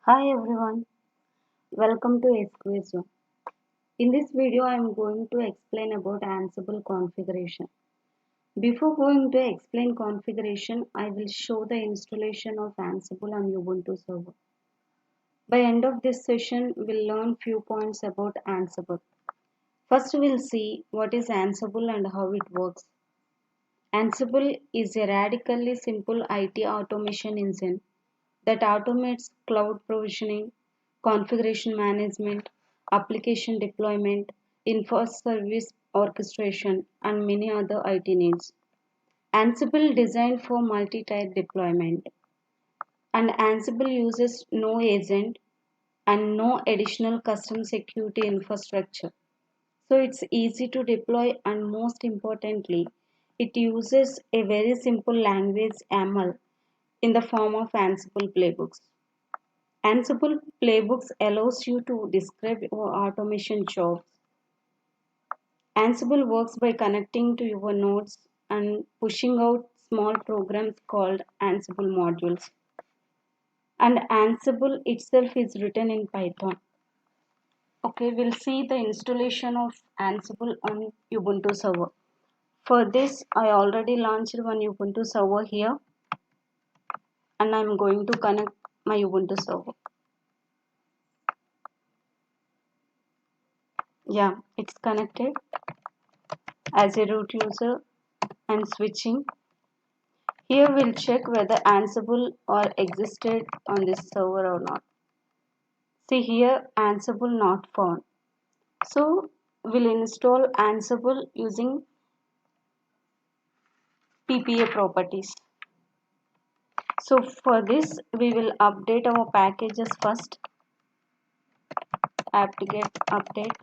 Hi everyone, welcome to SQS Zone. In this video, I am going to explain about Ansible configuration. Before going to explain configuration, I will show the installation of Ansible on Ubuntu server. By end of this session, we'll learn few points about Ansible. First, we'll see what is Ansible and how it works. Ansible is a radically simple IT automation engine that automates cloud provisioning, configuration management, application deployment, info-service orchestration, and many other IT needs. Ansible designed for multi-tier deployment, and Ansible uses no agent and no additional custom security infrastructure. So it's easy to deploy, and most importantly, it uses a very simple language YAML in the form of Ansible playbooks. Ansible playbooks allows you to describe your automation jobs. Ansible works by connecting to your nodes and pushing out small programs called Ansible modules. And Ansible itself is written in Python. Okay, we'll see the installation of Ansible on Ubuntu server. For this, I already launched one Ubuntu server here, and I'm going to connect my Ubuntu server. Yeah, it's connected. As a root user, I'm switching. Here we'll check whether Ansible or existed on this server or not. See here, Ansible not found. So we'll install Ansible using PPA properties. So for this, we will update our packages first. Apt-get update.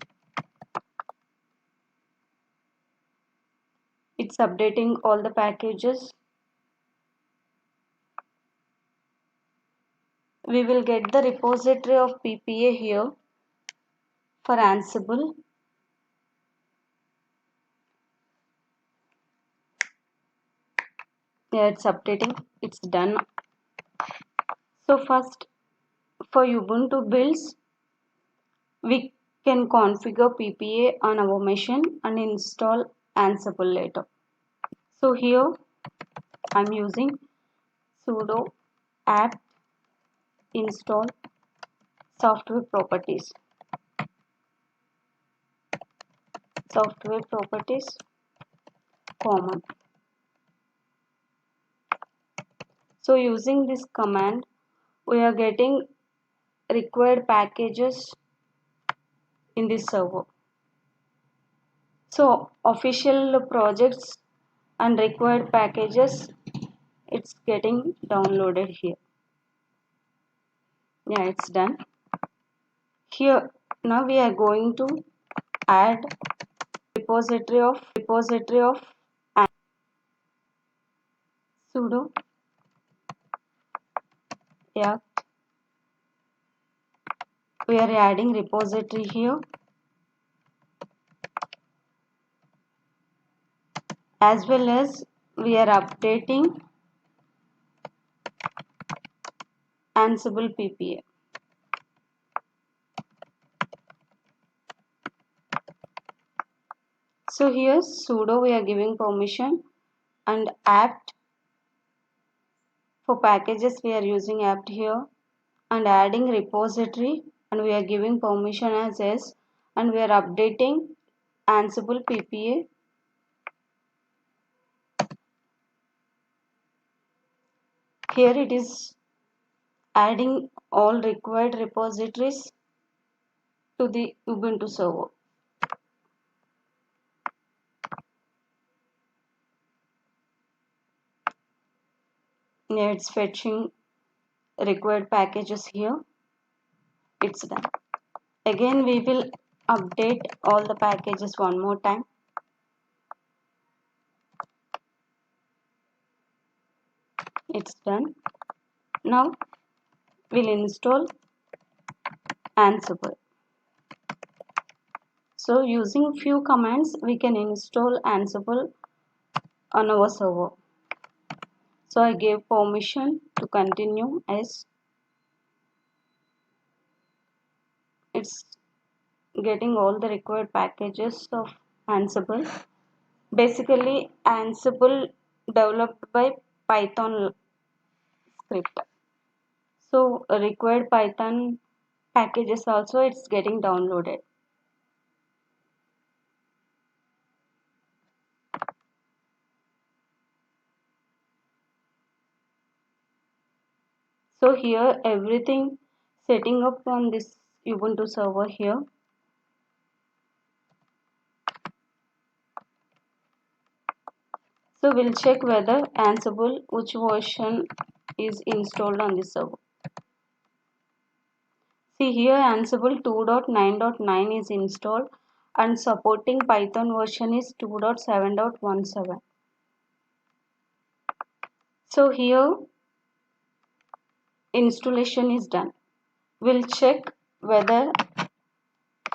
It's updating all the packages. We will get the repository of PPA here for Ansible. Yeah, it's updating. It's done. So first, for Ubuntu builds, we can configure PPA on our machine and install Ansible later. So here I'm using sudo apt install software properties. Software properties common. So using this command, we are getting required packages in this server. So official projects and required packages, it's getting downloaded here. Yeah, it's done. Here now we are going to add repository of sudo yeah, we are adding repository here, as well as we are updating Ansible PPA. So here sudo we are giving permission, and apt for packages we are using apt here, and adding repository, and we are giving permission as yes, and we are updating Ansible PPA. Here it is adding all required repositories to the Ubuntu server. Yeah, it's fetching required packages here. It's done. Again, we will update all the packages one more time. It's done. Now we'll install Ansible. So using few commands, we can install Ansible on our server. So I gave permission to continue as it's getting all the required packages of Ansible. Basically, Ansible developed by Python script. So required Python packages also it's getting downloaded. So here everything setting up on this Ubuntu server here. So we'll check whether Ansible, which version is installed on this server. See here Ansible 2.9.9 is installed and supporting Python version is 2.7.17. So here installation is done. We'll check whether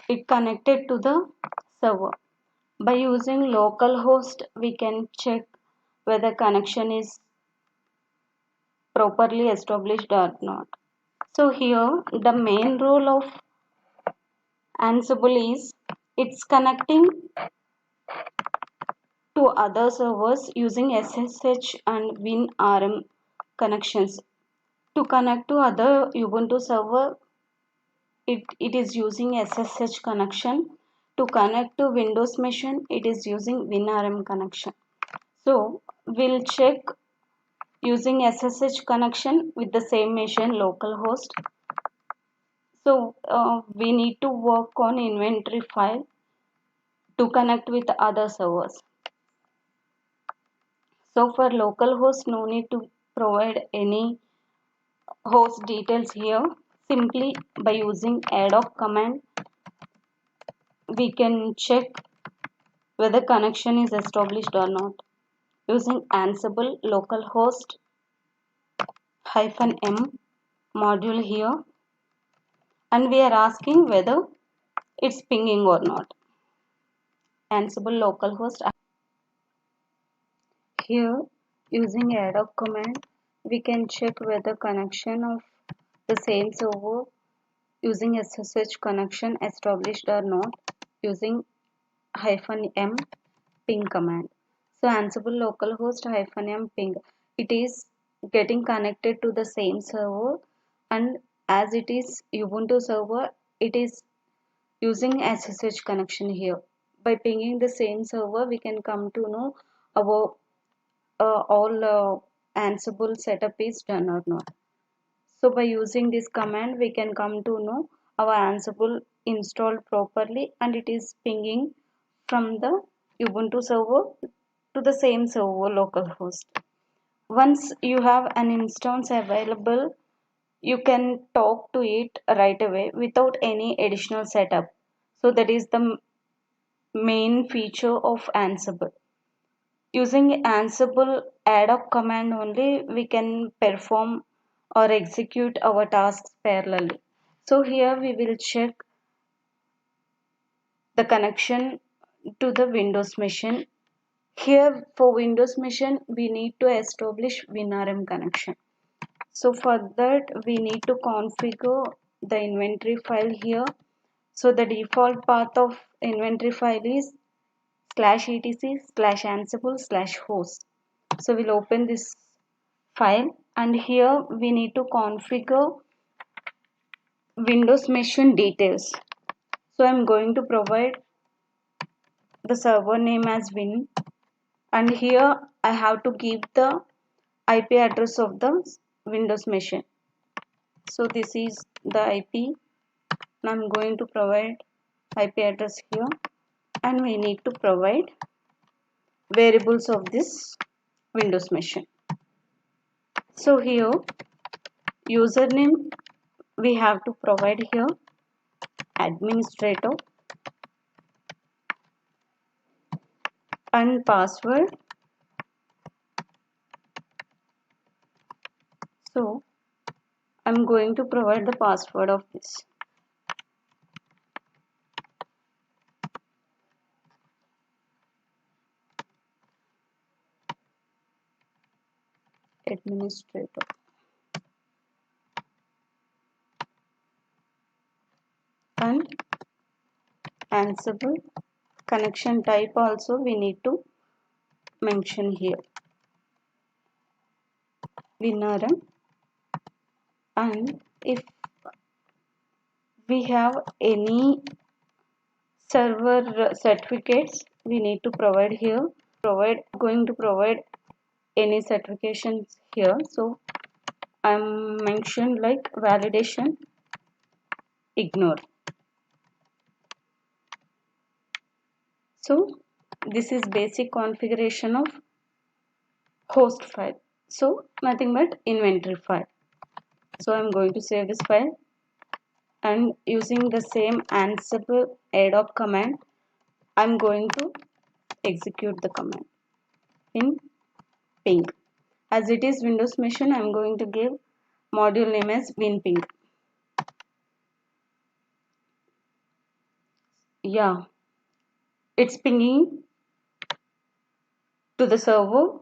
it connected to the server. By using localhost, we can check whether connection is properly established or not. So here the main role of Ansible is it's connecting to other servers using SSH and WinRM connections. To connect to other Ubuntu server, it is using SSH connection. To connect to Windows machine, it is using WinRM connection. So we'll check using SSH connection with the same machine localhost. So we need to work on inventory file to connect with other servers. So for localhost, no need to provide any host details here. Simply by using addoc command, we can check whether connection is established or not. Using Ansible localhost -m module here, and we are asking whether it's pinging or not. Ansible localhost. Here, using addoc command, we can check whether connection of the same server using SSH connection established or not using -m ping command. So Ansible localhost -m ping, it is getting connected to the same server, and as it is Ubuntu server, it is using SSH connection here. By pinging the same server, we can come to know about all Ansible setup is done or not. So by using this command, we can come to know our Ansible installed properly and it is pinging from the Ubuntu server to the same server localhost. Once you have an instance available, you can talk to it right away without any additional setup. So that is the main feature of Ansible. Using Ansible addoc command only, we can perform or execute our tasks parallelly. So here we will check the connection to the Windows machine. Here for Windows machine, we need to establish WinRM connection. So for that, we need to configure the inventory file here. So the default path of inventory file is /etc/ansible/host. So we'll open this file and here we need to configure Windows machine details. So I'm going to provide the server name as Win, and here I have to give the IP address of the Windows machine. So this is the IP, and I'm going to provide IP address here, and we need to provide variables of this Windows machine. So here username we have to provide here administrator, and password. So I'm going to provide the password of this. Administrator. And Ansible. Connection type also we need to mention here, WinRM. And if we have any server certificates, we need to provide here. Going to provide any certifications here, so I'm mentioned like validation ignore. So this is basic configuration of host file, so nothing but inventory file. So I'm going to save this file, and using the same Ansible adopt command, I'm going to execute the command in ping. As it is Windows machine, I'm going to give module name as winping. Yeah, it's pinging to the server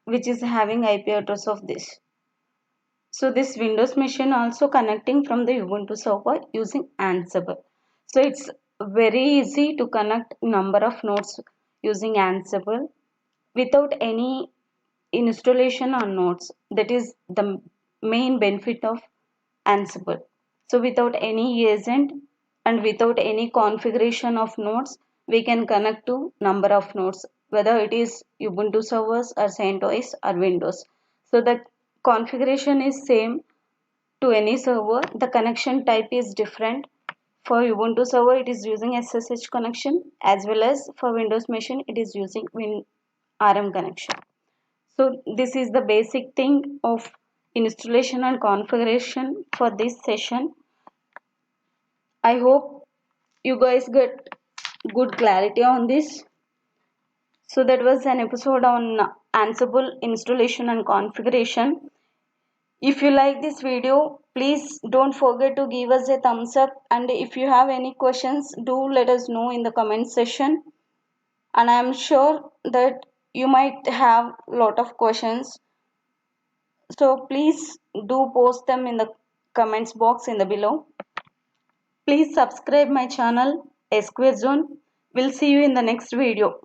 which is having IP address of this. So this Windows machine also connecting from the Ubuntu server using Ansible. So it's very easy to connect number of nodes using Ansible without any installation on nodes. That is the main benefit of Ansible. So without any agent and without any configuration of nodes, we can connect to number of nodes, whether it is Ubuntu servers or CentOS or Windows. So the configuration is same to any server. The connection type is different. For Ubuntu server, it is using SSH connection, as well as for Windows machine, it is using WinRM connection. So this is the basic thing of installation and configuration for this session. I hope you guys get good clarity on this. So that was an episode on Ansible installation and configuration. If you like this video, please don't forget to give us a thumbs up, and if you have any questions, do let us know in the comment section. And I am sure that you might have a lot of questions, so please do post them in the comments box in the below. Please subscribe my channel SQuare Zone. We'll see you in the next video.